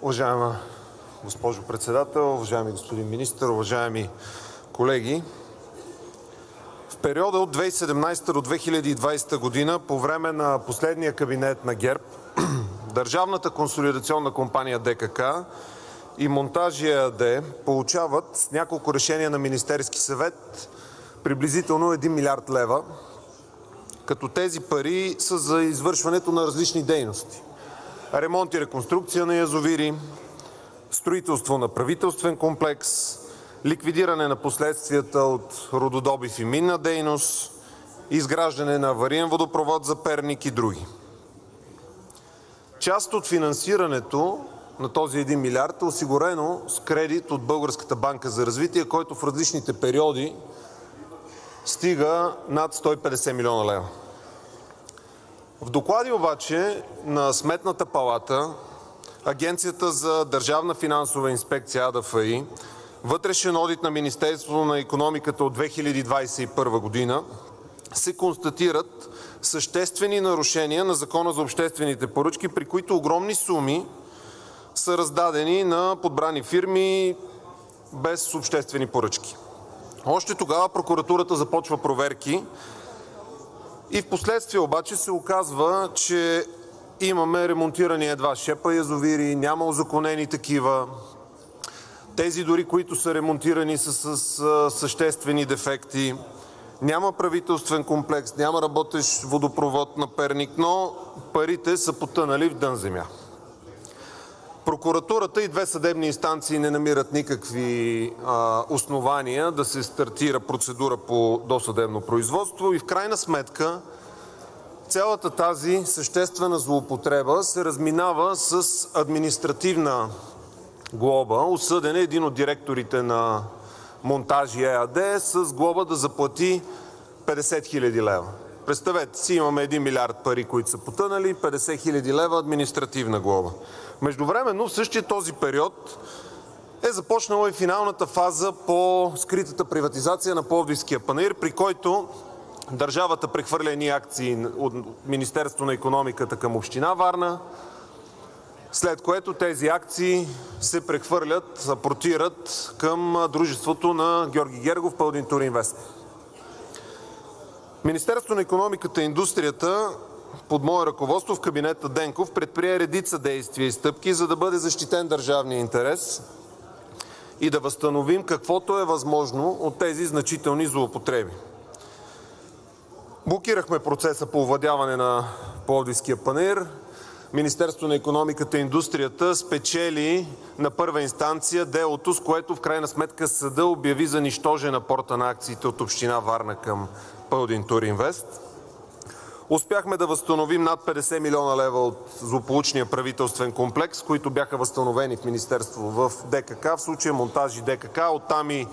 Уважаема госпожо Председател, уважаеми господин Министър, уважаеми колеги! В периода от 2017 до 2020 година, по време на последния кабинет на ГЕРБ, Държавната консолидационна компания ДКК и „Монтажи“ ЕАД получават с няколко решения на Министерския съвет приблизително 1 милиард лева, като тези пари са за извършването на различни дейности: ремонт и реконструкция на язовири, строителство на правителствен комплекс, ликвидиране на последствията от рудодобив и минна дейност, изграждане на авариен водопровод за Перник и други. Част от финансирането на този 1 милиард е осигурено с кредит от Българската банка за развитие, който в различните периоди стига над 150 милиона лева. В доклади обаче на Сметната палата, Агенцията за държавна финансова инспекция АДФИ, вътрешен одит на Министерството на икономиката от 2021 година се констатират съществени нарушения на Закона за обществените поръчки, при които огромни суми са раздадени на подбрани фирми без обществени поръчки. Още тогава прокуратурата започва проверки и впоследствие обаче се оказва, че имаме ремонтирани едва шепа язовири, няма узаконени такива. Тези дори, които са ремонтирани, са с съществени дефекти. Няма правителствен комплекс, няма работещ водопровод на Перник, но парите са потънали в дън земя. Прокуратурата и две съдебни инстанции не намират никакви основания да се стартира процедура по досъдебно производство и в крайна сметка цялата тази съществена злоупотреба се разминава с административна глоба. Осъден е един от директорите на „Монтажи“ ЕАД с глоба да заплати 50 хиляди лева. Представете си, имаме 1 милиард пари, които са потънали, 50 хиляди лева административна глоба. Междувременно в същия този период е започнала и финалната фаза по скритата приватизация на Пловдивския панаир, при който държавата прехвърля едни акции от Министерството на икономиката към Община Варна, след което тези акции се прехвърлят, апортират към дружеството на Георги Гергов „Пълдин Туринвест“. Министерството на икономиката и индустрията под мое ръководство в кабинета Денков предприе редица действия и стъпки, за да бъде защитен държавният интерес и да възстановим каквото е възможно от тези значителни злоупотреби. Блокирахме процеса по овладяване на Пловдивския панаир. Министерството на икономиката и индустрията спечели на първа инстанция делото, с което в крайна сметка съдът обяви за нищожен апорта на акциите от Община Варна към „Пълдин Туринвест“. Успяхме да възстановим над 50 милиона лева от злополучния правителствен комплекс, които бяха възстановени в Министерство в ДКК, в случая „Монтажи“ ДКК. Оттам и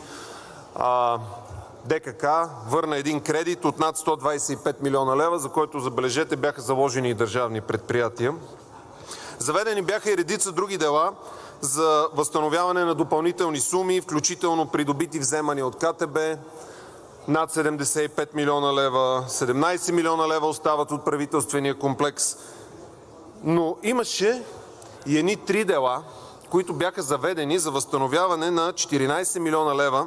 ДКК върна един кредит от над 125 милиона лева, за който, забележете, бяха заложени и държавни предприятия. Заведени бяха и редица други дела за възстановяване на допълнителни суми, включително придобити вземания от КТБ над 75 милиона лева, 17 милиона лева остават от правителствения комплекс. Но имаше и едни 3 дела, които бяха заведени за възстановяване на 14 милиона лева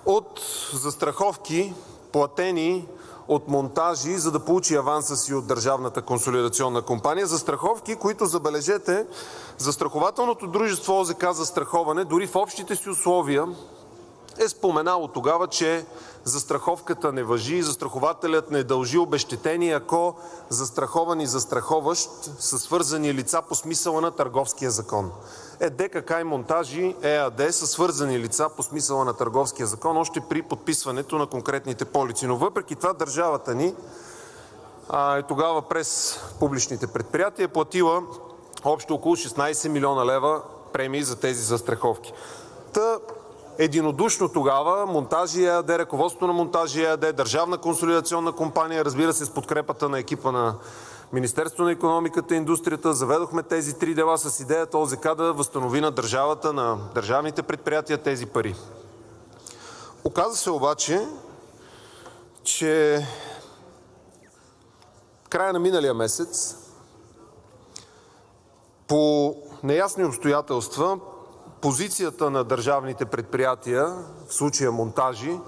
от застраховки, платени от „Монтажи“, за да получи аванса си от Държавната консолидационна компания. Застраховки, които, забележете, застрахователното дружество ОЗК „Застраховане“ дори в общите си условия е споменало тогава, че застраховката не важи и застрахователят не дължи обезщетение, ако застрахован и застраховащ са свързани лица по смисъла на Търговския закон. ДКК и „Монтажи“ ЕАД са свързани лица по смисъла на Търговския закон още при подписването на конкретните полици. Но въпреки това държавата ни тогава през публичните предприятия е платила общо около 16 милиона лева премии за тези застраховки. Единодушно тогава „Монтажи“ ЕАД, ръководството на „Монтажи“ ЕАД, Държавна консолидационна компания, разбира се, с подкрепата на екипа на Министерството на икономиката и индустрията, заведохме тези 3 дела с идеята ОЗК да възстанови на държавата, на държавните предприятия тези пари. Оказа се обаче, че в края на миналия месец По неясни обстоятелства позицията на държавните предприятия, в случая Монтажи,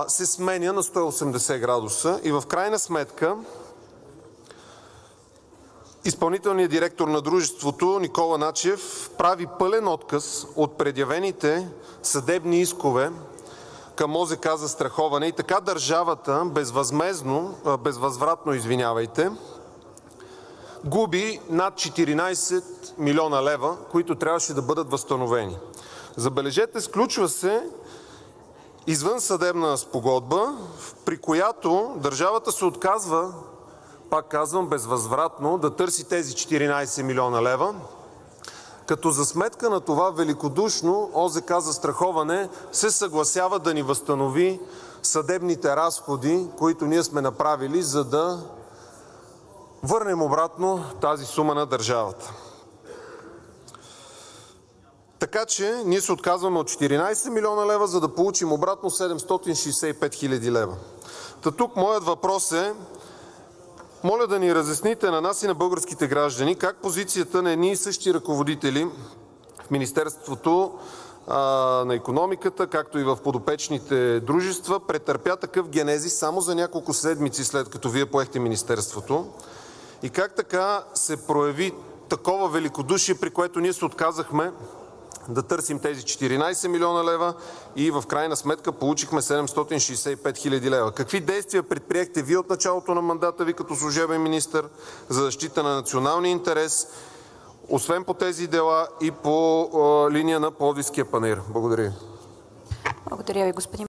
се сменя на 180 градуса и в крайна сметка изпълнителният директор на дружеството Никола Начев прави пълен отказ от предявените съдебни искове към ОЗК „Застраховане“ и така държавата безвъзвратно губи над 14 милиона лева, които трябваше да бъдат възстановени. Забележете, сключва се извънсъдебна спогодба, при която държавата се отказва, пак казвам, безвъзвратно да търси тези 14 милиона лева, като за сметка на това великодушно ОЗК „Застраховане“ се съгласява да ни възстанови съдебните разходи, които ние сме направили, за да върнем обратно тази сума на държавата. Така че ние се отказваме от 14 милиона лева, за да получим обратно 765 хиляди лева. Тук моят въпрос е: моля да ни разясните на нас и на българските граждани как позицията на едни и същи ръководители в Министерството на икономиката, както и в подопечните дружества, претърпя такъв генезис само за няколко седмици след като Вие поехте Министерството и как така се прояви такова великодушие, при което ние се отказахме да търсим тези 14 милиона лева и в крайна сметка получихме 765 хиляди лева. Какви действия предприехте Вие от началото на мандата Ви като служебен министър за защита на националния интерес, освен по тези дела и по линия на Пловдивския панаир? Благодаря Ви. Благодаря Ви, господин